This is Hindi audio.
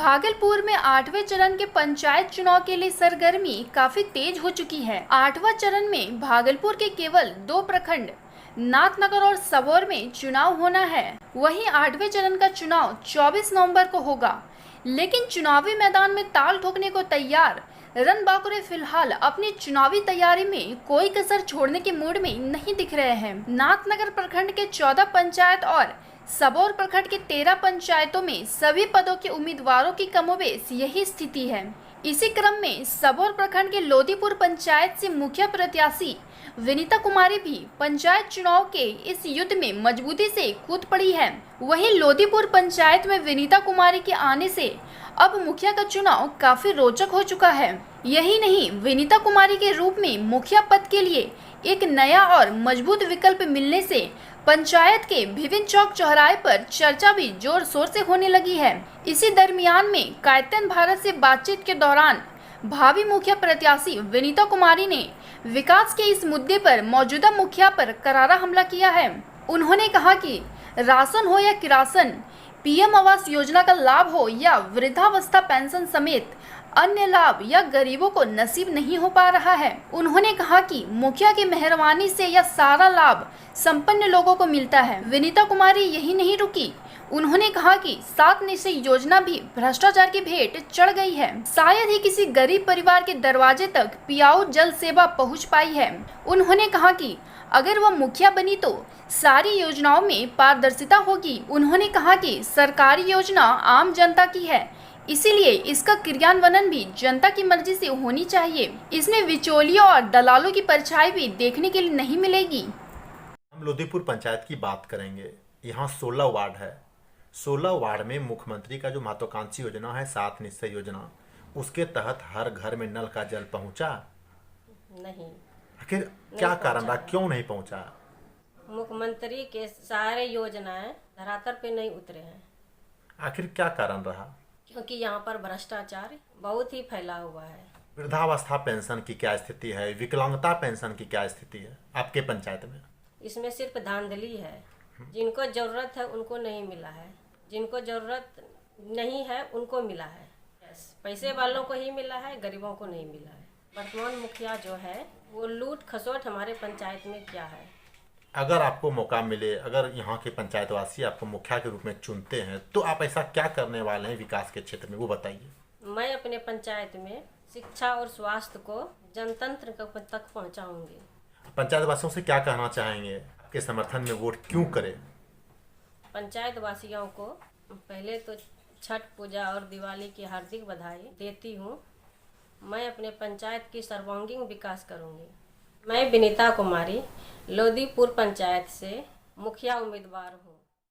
भागलपुर में 8वें चरण के पंचायत चुनाव के लिए सरगर्मी काफी तेज हो चुकी है। 8वां चरण में भागलपुर के केवल 2 प्रखंड नाथनगर और सबौर में चुनाव होना है। वहीं 8वें चरण का चुनाव 24 नवंबर को होगा। लेकिन चुनावी मैदान में ताल ठोकने को तैयार रणबांकुरे फिलहाल अपनी चुनावी तैयारी में कोई कसर छोड़ने के मूड में नहीं दिख रहे हैं। नाथनगर प्रखंड के 14 पंचायत और सबौर प्रखंड के 13 पंचायतों में सभी पदों के उम्मीदवारों की कमोबेश यही स्थिति है। इसी क्रम में सबौर प्रखंड के लोदीपुर पंचायत से मुखिया प्रत्याशी विनीता कुमारी भी पंचायत चुनाव के इस युद्ध में मजबूती से कूद पड़ी है। वहीं लोदीपुर पंचायत में विनीता कुमारी के आने से अब मुखिया का चुनाव काफी रोचक हो चुका है। यही नहीं, विनीता कुमारी के रूप में मुखिया पद के लिए एक नया और मजबूत विकल्प मिलने से पंचायत के विभिन्न चौक चौराहे पर चर्चा भी जोर शोर से होने लगी है। इसी दरमियान में कायतन भारत से बातचीत के दौरान भावी मुखिया प्रत्याशी विनीता कुमारी ने विकास के इस मुद्दे पर मौजूदा मुखिया पर करारा हमला किया है। उन्होंने कहा कि राशन हो या किरासन, पीएम आवास योजना का लाभ हो या वृद्धावस्था पेंशन समेत अन्य लाभ या गरीबों को नसीब नहीं हो पा रहा है। उन्होंने कहा कि मुखिया की मेहरबानी से यह सारा लाभ संपन्न लोगों को मिलता है। विनीता कुमारी यही नहीं रुकी, उन्होंने कहा कि 7 निश्चय योजना भी भ्रष्टाचार की भेंट चढ़ गई है। शायद ही किसी गरीब परिवार के दरवाजे तक पियाऊ जल सेवा पहुंच पाई है। उन्होंने कहा कि अगर वह मुखिया बनी तो सारी योजनाओं में पारदर्शिता होगी। उन्होंने कहा कि सरकारी योजना आम जनता की है, इसीलिए इसका क्रियान्वयन भी जनता की मर्जी से होनी चाहिए। इसमें बिचौलियों और दलालों की परछाई भी देखने के लिए नहीं मिलेगी। हम लोदीपुर पंचायत की बात करेंगे। यहाँ 16 वार्ड है। 16 वार्ड में मुख्यमंत्री का जो महत्वाकांक्षी योजना है 7 निश्चय योजना, उसके तहत हर घर में नल का जल पहुंचा नहीं। आखिर क्या कारण रहा, क्यों नहीं पहुंचा? मुख्यमंत्री के सारे योजनाएं धरातल पे नहीं उतरे हैं। आखिर क्या कारण रहा? क्योंकि यहाँ पर भ्रष्टाचार बहुत ही फैला हुआ है। वृद्धावस्था पेंशन की क्या स्थिति है? विकलांगता पेंशन की क्या स्थिति है आपके पंचायत में? इसमें सिर्फ धांधली है। जिनको जरूरत है उनको नहीं मिला है, जिनको जरूरत नहीं है उनको मिला है। पैसे वालों को ही मिला है, गरीबों को नहीं मिला है। वर्तमान मुखिया जो है वो लूट खसोट हमारे पंचायत में क्या है। अगर आपको मौका मिले, अगर यहाँ के पंचायतवासी आपको मुखिया के रूप में चुनते हैं तो आप ऐसा क्या करने वाले हैं विकास के क्षेत्र में, वो बताइए। मैं अपने पंचायत में शिक्षा और स्वास्थ्य को जनतंत्र तक पहुँचाऊँगी। पंचायत वासियों से क्या कहना चाहेंगे, आपके समर्थन में वोट क्यों करें? पंचायत वासियों को पहले तो छठ पूजा और दिवाली की हार्दिक बधाई देती हूँ। मैं अपने पंचायत की सर्वांगीण विकास करूँगी। मैं विनीता कुमारी लोदीपुर पंचायत से मुखिया उम्मीदवार हूँ।